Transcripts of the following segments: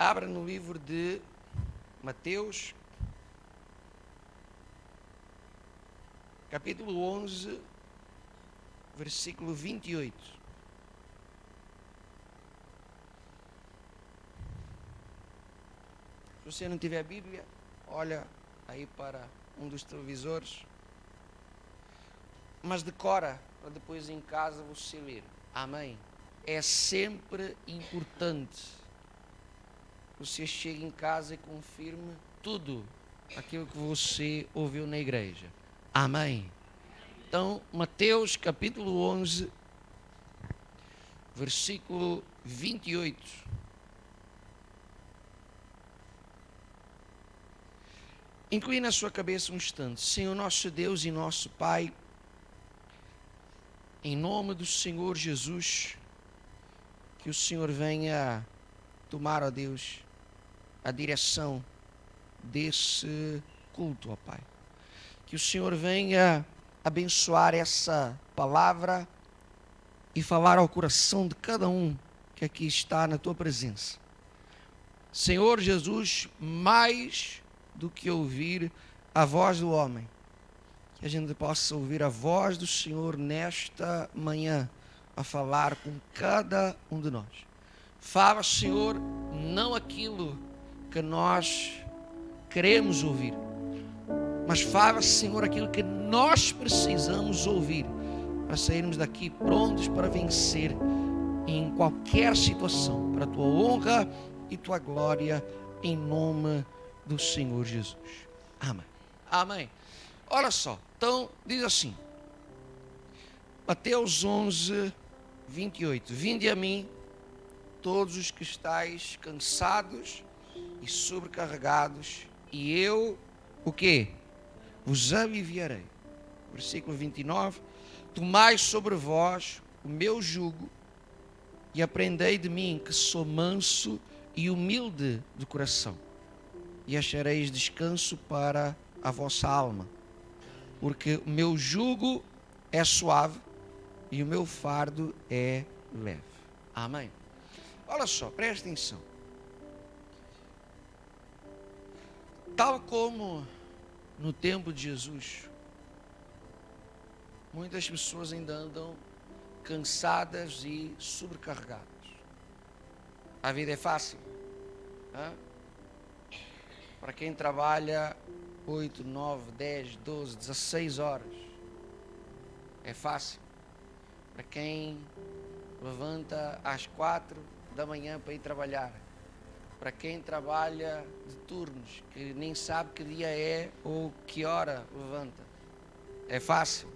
Abra no livro de Mateus, capítulo 11, versículo 28. Se você não tiver a Bíblia, olha aí para um dos televisores, mas decora para depois em casa você ler. Amém? É sempre importante que você chegue em casa e confirme tudo aquilo que você ouviu na igreja. Amém? Então, Mateus capítulo 11, versículo 28. Inclina a sua cabeça um instante. Senhor nosso Deus e nosso Pai, em nome do Senhor Jesus, que o Senhor venha tomar, ó Deus, a direção desse culto, ó Pai. Que o Senhor venha abençoar essa palavra e falar ao coração de cada um que aqui está na tua presença. Senhor Jesus, mais do que ouvir a voz do homem, que a gente possa ouvir a voz do Senhor nesta manhã, a falar com cada um de nós. Fala, Senhor, não aquilo que nós queremos ouvir, mas fala, Senhor, aquilo que nós precisamos ouvir para sairmos daqui prontos para vencer em qualquer situação, para a tua honra e tua glória, em nome do Senhor Jesus. Amém. Amém. Olha só, então diz assim, Mateus 11, 28. Vinde a mim, todos os que estáis cansados e sobrecarregados, e eu, o quê? Vos aliviarei. Versículo 29. Tomai sobre vós o meu jugo e aprendei de mim, que sou manso e humilde de coração, e achareis descanso para a vossa alma, porque o meu jugo é suave e o meu fardo é leve. Amém. Olha só, presta atenção. Tal como no tempo de Jesus, muitas pessoas ainda andam cansadas e sobrecarregadas. A vida é fácil. Para quem trabalha 8, 9, 10, 12, 16 horas, é fácil. Para quem levanta às 4 da manhã para ir trabalhar, para quem trabalha de turnos, que nem sabe que dia é ou que hora levanta, é fácil.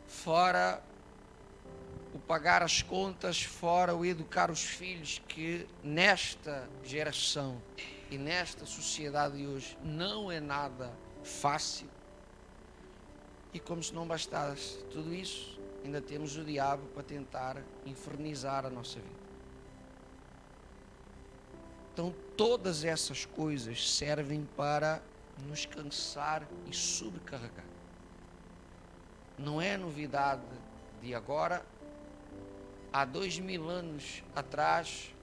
Fora o pagar as contas, fora o educar os filhos, que nesta geração e nesta sociedade de hoje não é nada fácil. E como se não bastasse tudo isso, ainda temos o diabo para tentar infernizar a nossa vida. Então todas essas coisas servem para nos cansar e sobrecarregar. Não é novidade de agora. Há 2000 anos atrás,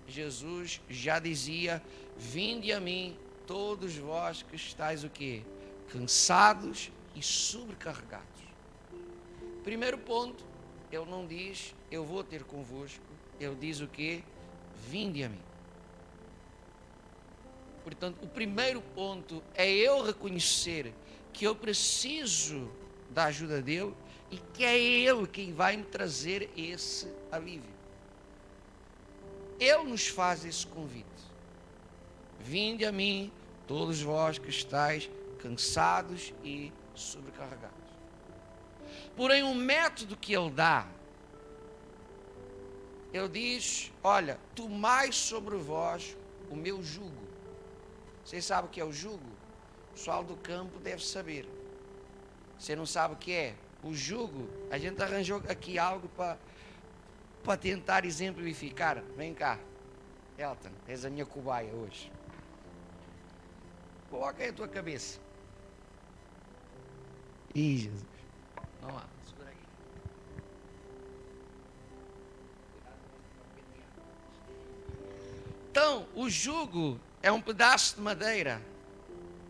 Jesus já dizia: vinde a mim, todos vós que estáis o quê? Cansados e sobrecarregados. Primeiro ponto, ele não diz, eu vou ter convosco. Ele diz o quê? Vinde a mim. Portanto, o primeiro ponto é eu reconhecer que eu preciso da ajuda dele e que é ele quem vai me trazer esse alívio. Ele nos faz esse convite. Vinde a mim, todos vós que estáis cansados e sobrecarregados. Porém, o método que ele dá, ele diz, olha, tomai sobre vós o meu jugo. Vocês sabem o que é o jugo? O pessoal do campo deve saber. Você não sabe o que é? O jugo, a gente arranjou aqui algo para tentar exemplificar. Vem cá, Elton, és a minha cobaia hoje. Coloca aí a tua cabeça. Ih, Jesus. Vamos lá, segura aí. O jugo é um pedaço de madeira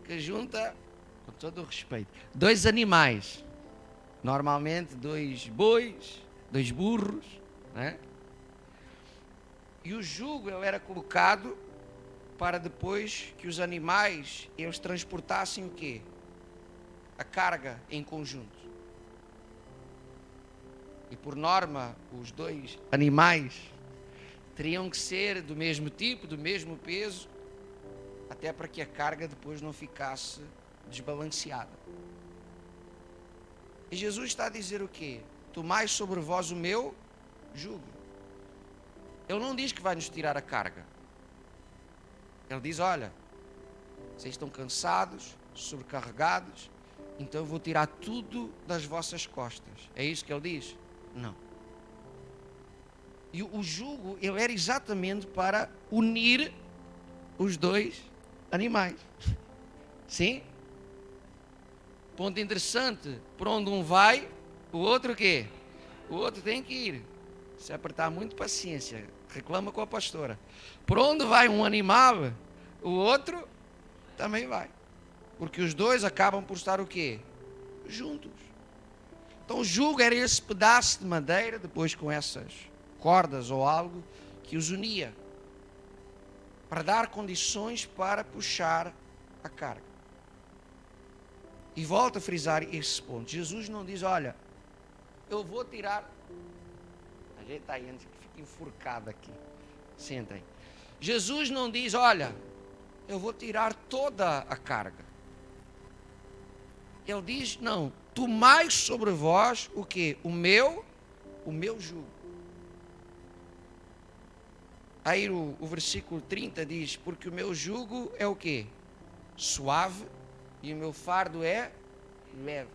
que junta, com todo o respeito, dois animais. Normalmente 2 bois, 2 burros, né? E o jugo ele era colocado para depois que os animais eles transportassem o quê? A carga em conjunto. E por norma, os 2 animais teriam que ser do mesmo tipo, do mesmo peso, até para que a carga depois não ficasse desbalanceada. E Jesus está a dizer o quê? Tomai sobre vós o meu jugo. Ele não diz que vai nos tirar a carga. Ele diz, olha, vocês estão cansados, sobrecarregados, então eu vou tirar tudo das vossas costas. É isso que ele diz? Não. E o jugo, ele era exatamente para unir os 2 animais. Sim? Ponto interessante, por onde um vai, o outro o quê? O outro tem que ir. Se apertar muito, paciência, reclama com a pastora. Por onde vai um animal, o outro também vai. Porque os 2 acabam por estar o quê? Juntos. Então o jugo era esse pedaço de madeira, depois com essas cordas ou algo, que os unia. Para dar condições para puxar a carga. E volto a frisar esse ponto. Jesus não diz, olha, eu vou tirar... A gente está aí antes que fique enforcado aqui. Sentem. Jesus não diz, olha, eu vou tirar toda a carga. Ele diz, não, tomai sobre vós o quê? O meu jugo. Aí o versículo 30 diz, porque o meu jugo é o quê? Suave. E o meu fardo é leve.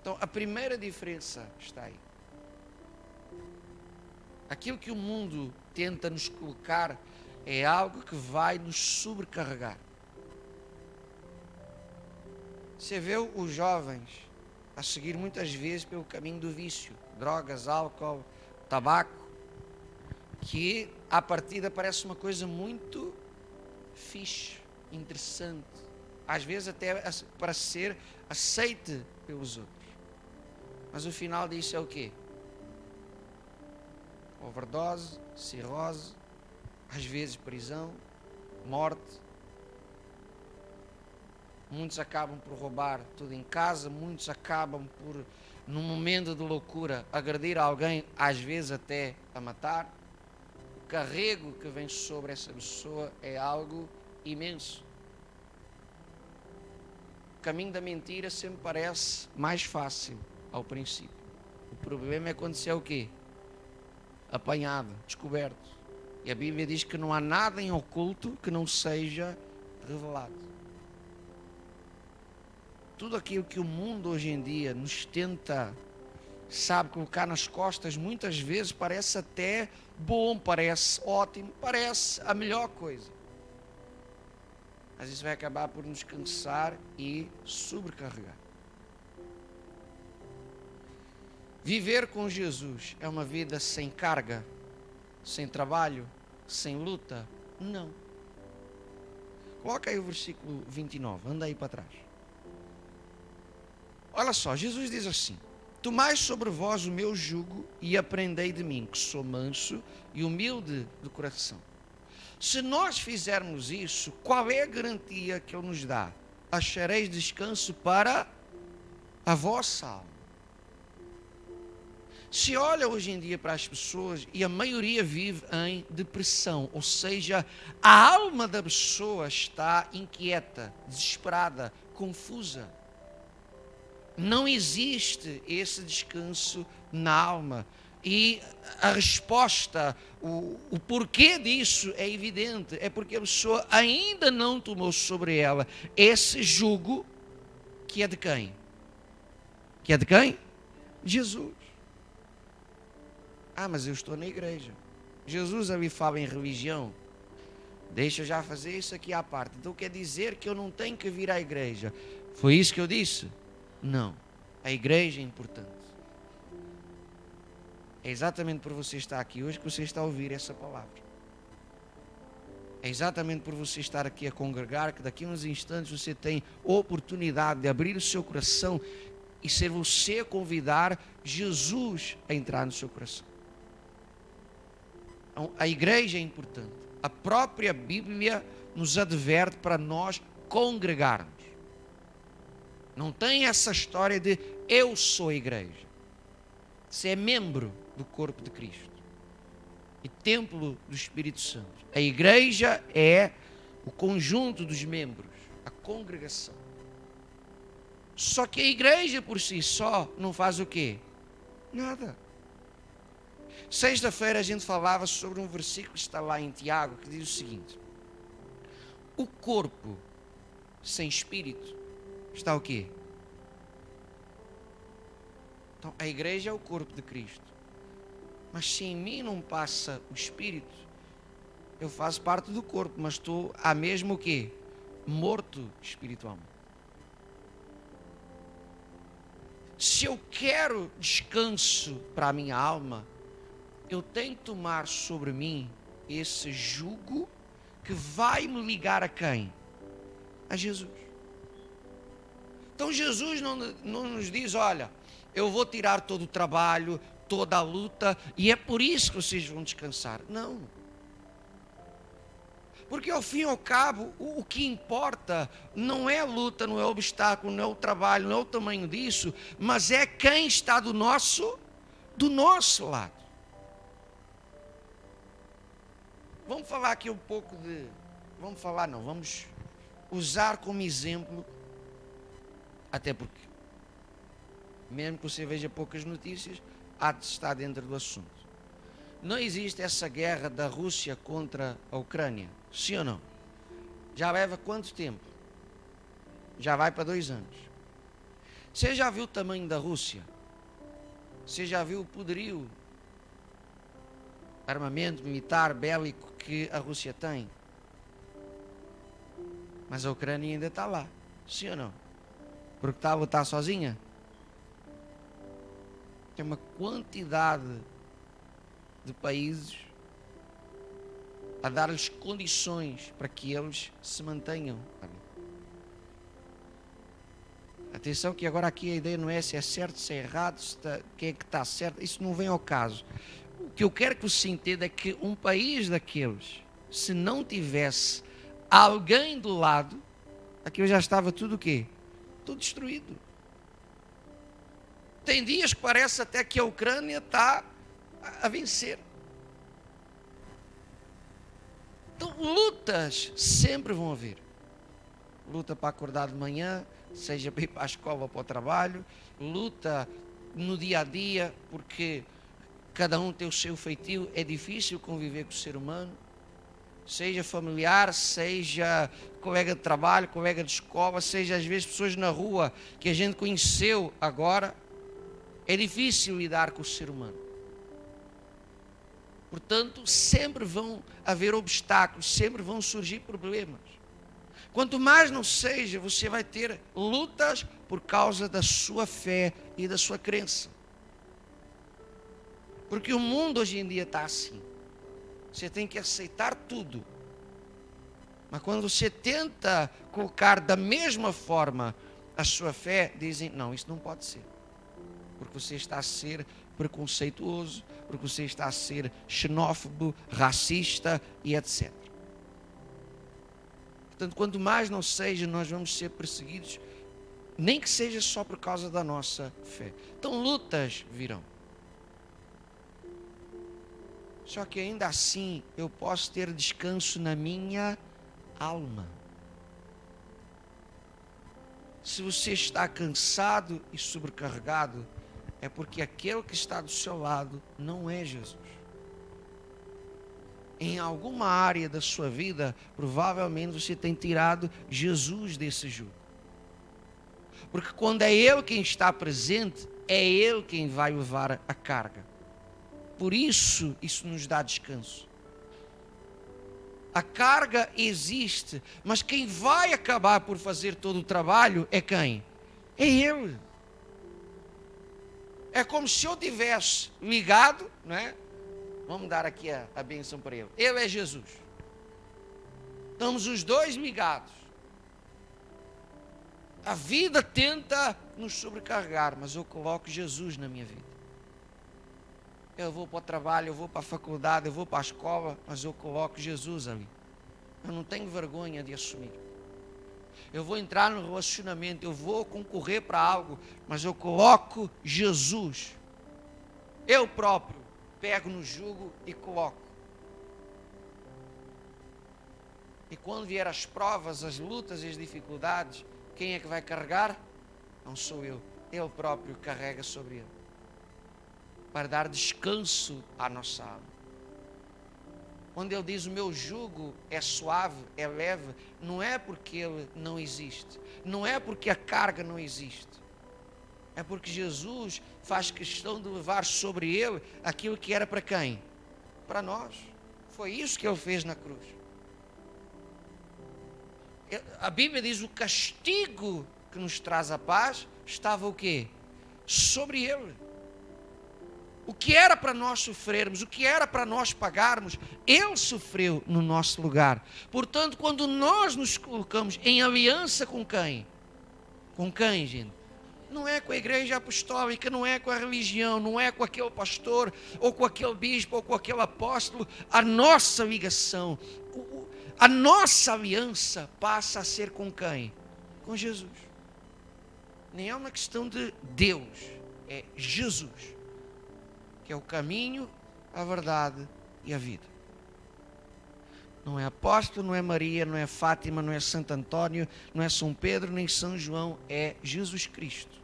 Então, a primeira diferença está aí. Aquilo que o mundo tenta nos colocar é algo que vai nos sobrecarregar. Você vê os jovens a seguir muitas vezes pelo caminho do vício, drogas, álcool, tabaco, que à partida parece uma coisa muito fixe, interessante. Às vezes até para ser aceite pelos outros. Mas o final disso é o quê? Overdose, cirrose, às vezes prisão, morte. Muitos acabam por roubar tudo em casa, muitos acabam por, num momento de loucura, agredir alguém, às vezes até a matar. O carrego que vem sobre essa pessoa é algo imenso. O caminho da mentira sempre parece mais fácil ao princípio. O problema é quando se é o quê? Apanhado, descoberto. E a Bíblia diz que não há nada em oculto que não seja revelado. Tudo aquilo que o mundo hoje em dia nos tenta, sabe, colocar nas costas, muitas vezes parece até bom, parece ótimo, parece a melhor coisa. Mas isso vai acabar por nos cansar e sobrecarregar. Viver com Jesus é uma vida sem carga, sem trabalho, sem luta? Não. Coloca aí o versículo 29, anda aí para trás. Olha só, Jesus diz assim: tomai sobre vós o meu jugo e aprendei de mim, que sou manso e humilde de coração. Se nós fizermos isso, qual é a garantia que Ele nos dá? Achareis descanso para a vossa alma. Se olha hoje em dia para as pessoas, e a maioria vive em depressão, ou seja, a alma da pessoa está inquieta, desesperada, confusa. Não existe esse descanso na alma. E a resposta, o porquê disso é evidente. É porque a pessoa ainda não tomou sobre ela esse jugo que é de quem? Que é de quem? Jesus. Ah, mas eu estou na igreja. Jesus ali fala em religião. Deixa eu já fazer isso aqui à parte. Então quer dizer que eu não tenho que vir à igreja. Foi isso que eu disse? Não. A igreja é importante. É exatamente por você estar aqui hoje que você está a ouvir essa palavra. É exatamente por você estar aqui a congregar que daqui a uns instantes você tem oportunidade de abrir o seu coração e ser você a convidar Jesus a entrar no seu coração. Então, a igreja é importante. A própria Bíblia nos adverte para nós congregarmos. Não tem essa história de eu sou a igreja. Você é membro do corpo de Cristo e templo do Espírito Santo. A igreja é o conjunto dos membros, a congregação. Só que a igreja por si só não faz o quê? Nada. Sexta-feira a gente falava sobre um versículo que está lá em Tiago, que diz o seguinte: o corpo sem espírito está o quê? Então, a igreja é o corpo de Cristo. Mas se em mim não passa o espírito, eu faço parte do corpo, mas estou a mesmo o quê? Morto espiritualmente. Se eu quero descanso para a minha alma, eu tenho que tomar sobre mim esse jugo que vai me ligar a quem? A Jesus. Então Jesus não nos diz, olha, eu vou tirar todo o trabalho, toda a luta, e é por isso que vocês vão descansar. Não. Porque ao fim e ao cabo, o que importa não é a luta, não é o obstáculo, não é o trabalho, não é o tamanho disso, mas é quem está do nosso lado. Vamos falar aqui um pouco de... Vamos usar como exemplo, até porque, mesmo que você veja poucas notícias, há de estar dentro do assunto. Não existe essa guerra da Rússia contra a Ucrânia, sim ou não? Já leva quanto tempo? Já vai para 2 anos. Você já viu o tamanho da Rússia? Você já viu o poderio, armamento militar, bélico que a Rússia tem? Mas a Ucrânia ainda está lá, sim ou não? Porque está a lutar sozinha? Tem uma quantidade de países a dar-lhes condições para que eles se mantenham. Atenção que agora aqui a ideia não é se é certo, se é errado, se está, quem é que está certo, isso não vem ao caso. O que eu quero que você entenda é que um país daqueles, se não tivesse alguém do lado, aquilo já estava tudo o quê? Tudo destruído. Tem dias que parece até que a Ucrânia está a vencer. Então, lutas sempre vão haver. Luta para acordar de manhã, seja para ir para a escola ou para o trabalho. Luta no dia a dia, porque cada um tem o seu feitio. É difícil conviver com o ser humano. Seja familiar, seja colega de trabalho, colega de escola, seja às vezes pessoas na rua que a gente conheceu agora. É difícil lidar com o ser humano. Portanto, sempre vão haver obstáculos, sempre vão surgir problemas. Quanto mais não seja, você vai ter lutas por causa da sua fé e da sua crença. Porque o mundo hoje em dia está assim. Você tem que aceitar tudo. Mas quando você tenta colocar da mesma forma a sua fé, dizem, não, isso não pode ser. Porque você está a ser preconceituoso, porque você está a ser xenófobo, racista e etc. Portanto, quanto mais não seja, nós vamos ser perseguidos, nem que seja só por causa da nossa fé. Então, lutas virão. Só que ainda assim, eu posso ter descanso na minha alma. Se você está cansado e sobrecarregado, é porque aquele que está do seu lado não é Jesus. Em alguma área da sua vida, provavelmente você tem tirado Jesus desse jugo. Porque quando é Ele quem está presente, é Ele quem vai levar a carga. Por isso, isso nos dá descanso. A carga existe, mas quem vai acabar por fazer todo o trabalho é quem? É Ele. É como se eu tivesse ligado, não é? Vamos dar aqui a bênção para ele. Ele é Jesus. Estamos os dois ligados. A vida tenta nos sobrecarregar, mas eu coloco Jesus na minha vida. Eu vou para o trabalho, eu vou para a faculdade, eu vou para a escola, mas eu coloco Jesus ali. Eu não tenho vergonha de assumir. Eu vou entrar no relacionamento, eu vou concorrer para algo, mas eu coloco Jesus. Eu próprio pego no jugo e coloco. E quando vier as provas, as lutas e as dificuldades, quem é que vai carregar? Não sou eu. Ele próprio carrega sobre ele. Para dar descanso à nossa alma. Quando ele diz o meu jugo é suave, é leve, não é porque ele não existe. Não é porque a carga não existe. É porque Jesus faz questão de levar sobre ele aquilo que era para quem? Para nós. Foi isso que ele fez na cruz. A Bíblia diz o castigo que nos traz a paz estava o quê? Sobre ele. O que era para nós sofrermos, o que era para nós pagarmos, ele sofreu no nosso lugar. Portanto, quando nós nos colocamos em aliança com quem? Com quem, gente? Não é com a igreja apostólica, não é com a religião, não é com aquele pastor, ou com aquele bispo, ou com aquele apóstolo. A nossa ligação, a nossa aliança passa a ser com quem? Com Jesus. Nem é uma questão de Deus, é Jesus, que é o caminho, a verdade e a vida. Não é apóstolo, não é Maria, não é Fátima, não é Santo Antônio, não é São Pedro, nem São João, é Jesus Cristo.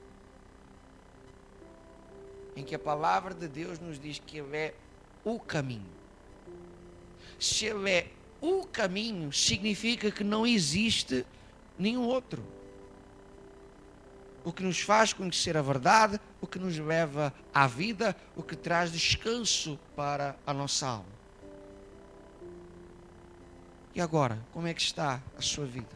Em que a palavra de Deus nos diz que Ele é o caminho. Se Ele é o caminho, significa que não existe nenhum outro. O que nos faz conhecer a verdade, o que nos leva à vida, o que traz descanso para a nossa alma. E agora, como é que está a sua vida?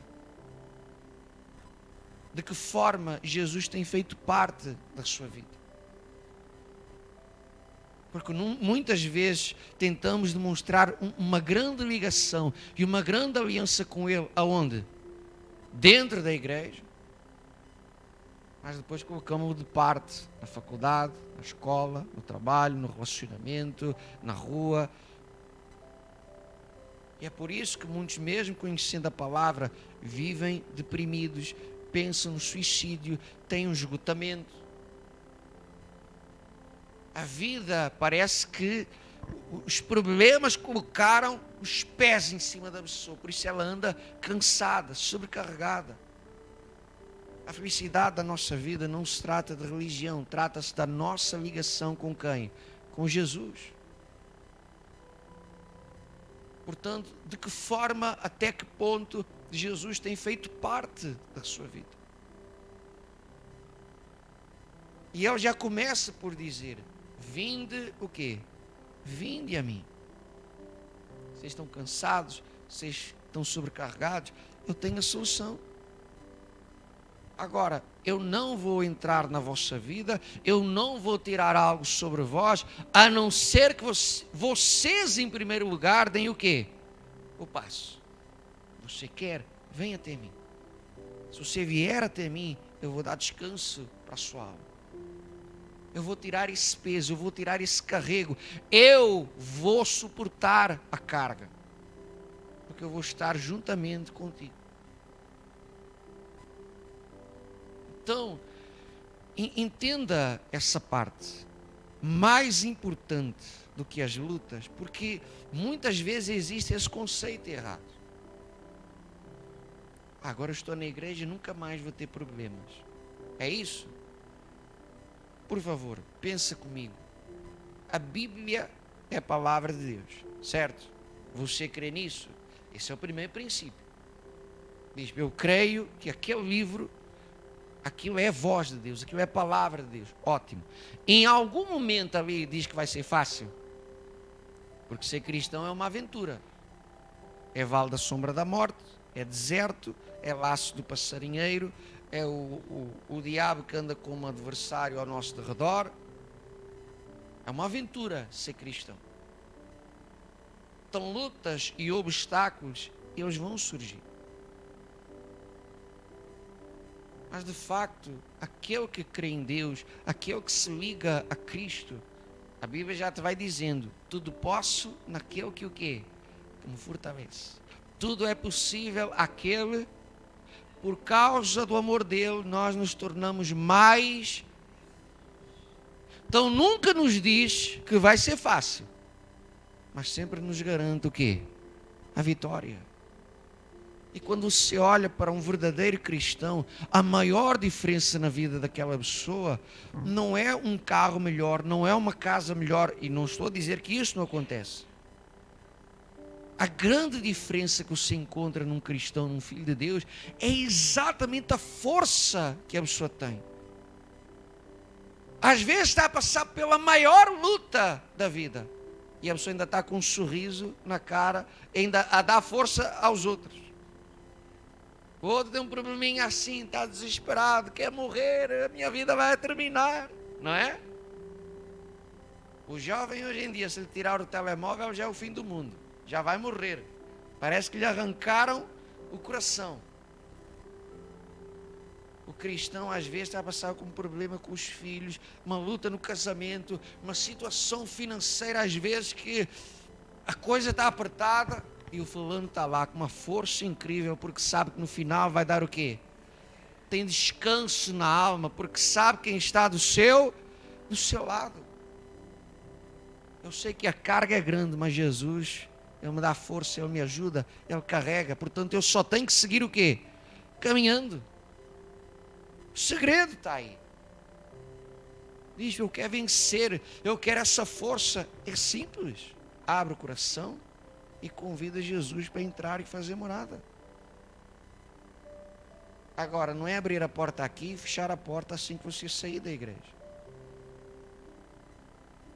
De que forma Jesus tem feito parte da sua vida? Porque muitas vezes tentamos demonstrar uma grande ligação e uma grande aliança com Ele. Aonde? Dentro da igreja. Mas depois colocamos-o de parte na faculdade, na escola, no trabalho, no relacionamento, na rua. E é por isso que muitos, mesmo conhecendo a palavra, vivem deprimidos, pensam no suicídio, têm um esgotamento. A vida parece que os problemas colocaram os pés em cima da pessoa, por isso ela anda cansada, sobrecarregada. A felicidade da nossa vida não se trata de religião, trata-se da nossa ligação com quem? Com Jesus. Portanto, de que forma, até que ponto Jesus tem feito parte da sua vida? E ele já começa por dizer, vinde o quê? Vinde a mim. Vocês estão cansados, vocês estão sobrecarregados, eu tenho a solução. Agora, eu não vou entrar na vossa vida, eu não vou tirar algo sobre vós, a não ser que vocês em primeiro lugar deem o quê? O passo. Você quer? Venha até mim. Se você vier até mim, eu vou dar descanso para a sua alma. Eu vou tirar esse peso, eu vou tirar esse carrego, eu vou suportar a carga, porque eu vou estar juntamente contigo. Então, entenda essa parte, mais importante do que as lutas, porque muitas vezes existe esse conceito errado. Agora eu estou na igreja e nunca mais vou ter problemas. É isso? Por favor, pensa comigo. A Bíblia é a palavra de Deus, certo? Você crê nisso? Esse é o primeiro princípio. Diz, eu creio que aquele livro, aquilo é a voz de Deus, aquilo é a palavra de Deus. Ótimo. Em algum momento ali diz que vai ser fácil? Porque ser cristão é uma aventura. É vale da sombra da morte, é deserto, é laço do passarinheiro, é o diabo que anda como adversário ao nosso derredor. É uma aventura ser cristão. Então lutas e obstáculos eles vão surgir. Mas de facto, aquele que crê em Deus, aquele que se liga a Cristo, a Bíblia já te vai dizendo: tudo posso naquele que o quê? Que me fortalece. Tudo é possível àquele, por causa do amor dele, nós nos tornamos mais. Então nunca nos diz que vai ser fácil, mas sempre nos garante o quê? A vitória. E quando se olha para um verdadeiro cristão, a maior diferença na vida daquela pessoa não é um carro melhor, não é uma casa melhor, e não estou a dizer que isso não acontece. A grande diferença que se encontra num cristão, num filho de Deus, é exatamente a força que a pessoa tem. Às vezes está a passar pela maior luta da vida, e a pessoa ainda está com um sorriso na cara, ainda a dar força aos outros. O outro tem um probleminha assim, está desesperado, quer morrer, a minha vida vai terminar, não é? O jovem hoje em dia, se lhe tirar o telemóvel, já é o fim do mundo, já vai morrer. Parece que lhe arrancaram o coração. O cristão às vezes está a passar com um problema com os filhos, uma luta no casamento, uma situação financeira às vezes que a coisa está apertada. E o fulano está lá com uma força incrível, porque sabe que no final vai dar o quê? Tem descanso na alma, porque sabe quem está do seu lado. Eu sei que a carga é grande, mas Jesus, Ele me dá força, Ele me ajuda, Ele carrega. Portanto, eu só tenho que seguir o quê? Caminhando. O segredo está aí. Diz, eu quero vencer, eu quero essa força. É simples. Abre o coração e convida Jesus para entrar e fazer morada. Agora, não é abrir a porta aqui e fechar a porta assim que você sair da igreja.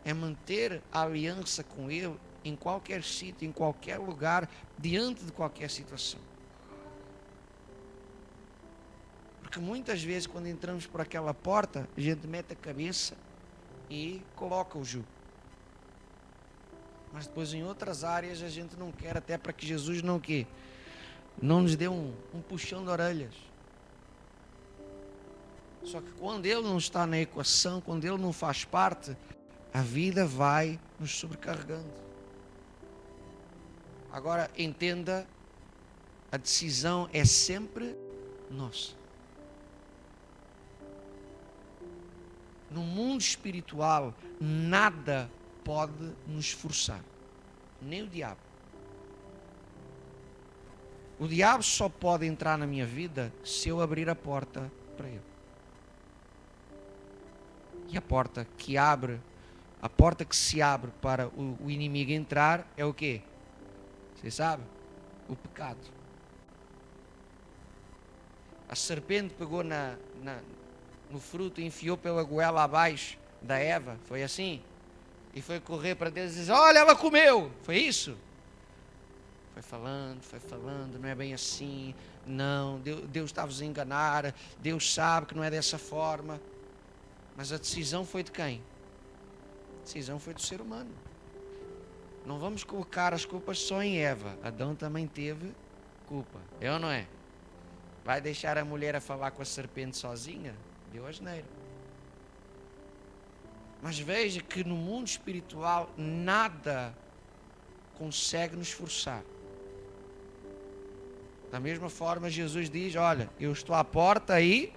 É manter a aliança com Ele em qualquer sítio, em qualquer lugar, diante de qualquer situação. Porque muitas vezes quando entramos por aquela porta, a gente mete a cabeça e coloca o jugo. Mas depois em outras áreas a gente não quer, até para que Jesus não nos dê um puxão de orelhas. Só que quando Ele não está na equação, quando Ele não faz parte, a vida vai nos sobrecarregando. Agora entenda, a decisão é sempre nossa. No mundo espiritual, nada pode nos forçar, nem o diabo. O diabo só pode entrar na minha vida se eu abrir a porta para ele. E a porta que se abre para o inimigo entrar é o quê? Você sabe? O pecado. A serpente pegou no fruto e enfiou pela goela abaixo da Eva, foi assim? E foi correr para Deus e dizer, olha, ela comeu. Foi isso? Foi falando, não é bem assim. Não, Deus está a vos enganar. Deus sabe que não é dessa forma. Mas a decisão foi de quem? A decisão foi do ser humano. Não vamos colocar as culpas só em Eva. Adão também teve culpa. É ou não é? Vai deixar a mulher a falar com a serpente sozinha? Deu asneira. Mas veja que no mundo espiritual nada consegue nos forçar. Da mesma forma Jesus diz, olha, eu estou à porta aí,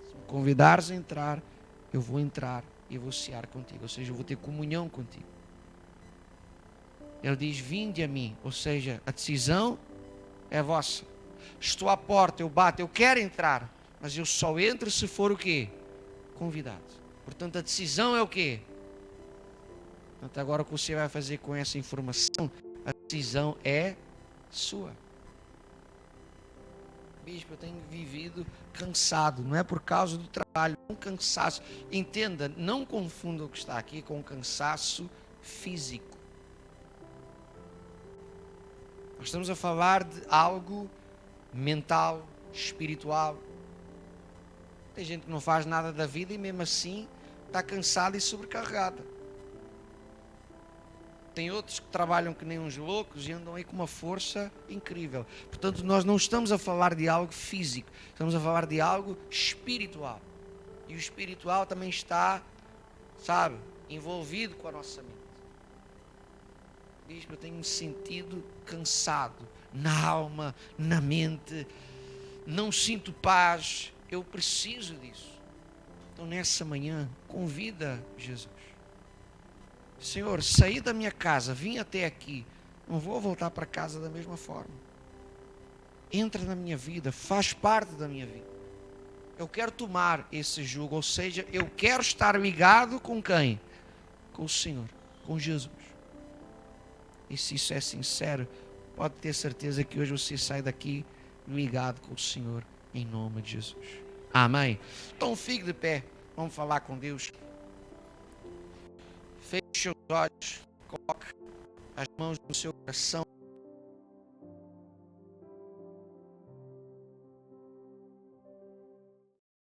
se me convidares a entrar, eu vou entrar e vou cear contigo, ou seja, eu vou ter comunhão contigo. Ele diz, vinde a mim, ou seja, a decisão é vossa. Estou à porta, eu bato, eu quero entrar, mas eu só entro se for o quê? Convidado. Portanto, a decisão é o quê? Portanto, agora o que você vai fazer com essa informação, a decisão é sua. Bispo, eu tenho vivido cansado, não é por causa do trabalho, um cansaço. Entenda, não confunda o que está aqui com cansaço físico. Nós estamos a falar de algo mental, espiritual. Tem gente que não faz nada da vida e mesmo assim está cansada e sobrecarregada. tem outros que trabalham que nem uns loucos e andam aí com uma força incrível. Portanto, nós não estamos a falar de algo físico, estamos a falar de algo espiritual. E o espiritual também está, sabe, envolvido com a nossa mente. Bispo, eu tenho me sentido cansado, na alma, na mente, não sinto paz, eu preciso disso. Então nessa manhã, convida Jesus. Senhor, saí da minha casa, vim até aqui, não vou voltar para casa da mesma forma. Entra na minha vida, faz parte da minha vida. Eu quero tomar esse jugo, ou seja, eu quero estar ligado com quem? Com o Senhor, com Jesus. E se isso é sincero, pode ter certeza que hoje você sai daqui ligado com o Senhor, em nome de Jesus. Amém? Então fique de pé, vamos falar com Deus. Feche os olhos, coloque as mãos no seu coração.